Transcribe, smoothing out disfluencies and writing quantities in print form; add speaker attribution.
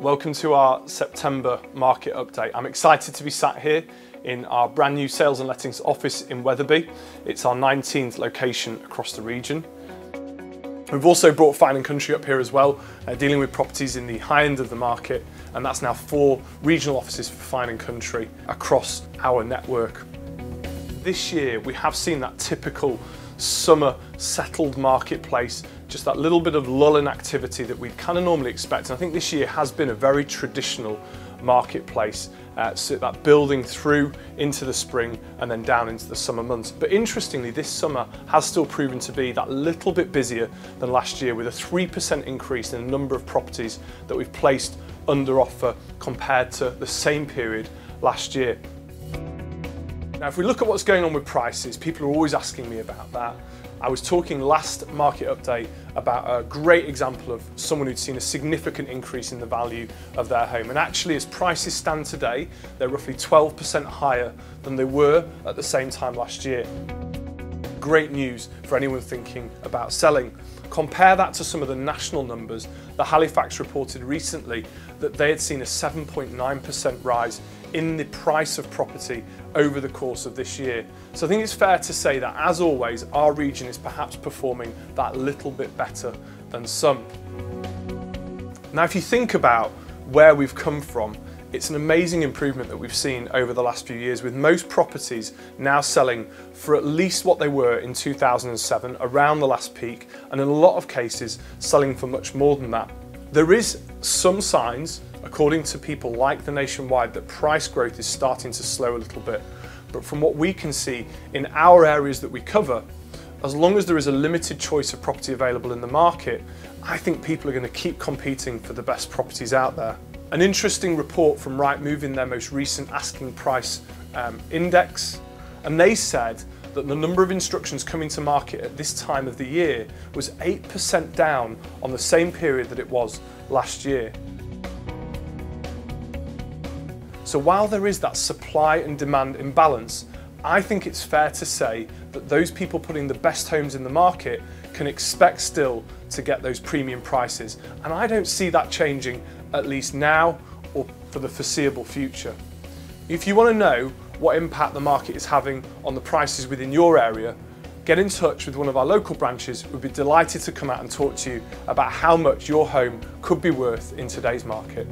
Speaker 1: Welcome to our September market update. I'm excited to be sat here in our brand new sales and lettings office in Wetherby. It's our 19th location across the region. We've also brought Fine & Country up here as well, dealing with properties in the high end of the market, and that's now 4 regional offices for Fine & Country across our network. This year we have seen that typical summer settled marketplace, just that little bit of lull in activity that we kind of normally expect. And I think this year has been a very traditional marketplace, so that building through into the spring and then down into the summer months. But interestingly, this summer has still proven to be that little bit busier than last year, with a 3% increase in the number of properties that we've placed under offer compared to the same period last year. Now, if we look at what's going on with prices, people are always asking me about that. I was talking last market update about a great example of someone who'd seen a significant increase in the value of their home. And actually, as prices stand today, they're roughly 12% higher than they were at the same time last year. Great news for anyone thinking about selling. Compare that to some of the national numbers. The Halifax reported recently that they had seen a 7.9% rise in the price of property over the course of this year. So I think it's fair to say that, as always, our region is perhaps performing that little bit better than some. Now, if you think about where we've come from, it's an amazing improvement that we've seen over the last few years, with most properties now selling for at least what they were in 2007, around the last peak, and in a lot of cases selling for much more than that. There is some signs, according to people like the Nationwide, that price growth is starting to slow a little bit. But from what we can see in our areas that we cover, as long as there is a limited choice of property available in the market, I think people are going to keep competing for the best properties out there. An interesting report from Rightmove in their most recent asking price index, and they said that the number of instructions coming to market at this time of the year was 8% down on the same period that it was last year. So while there is that supply and demand imbalance, I think it's fair to say that those people putting the best homes in the market can expect still to get those premium prices. And I don't see that changing, at least now or for the foreseeable future. If you want to know what impact the market is having on the prices within your area, get in touch with one of our local branches. We'd be delighted to come out and talk to you about how much your home could be worth in today's market.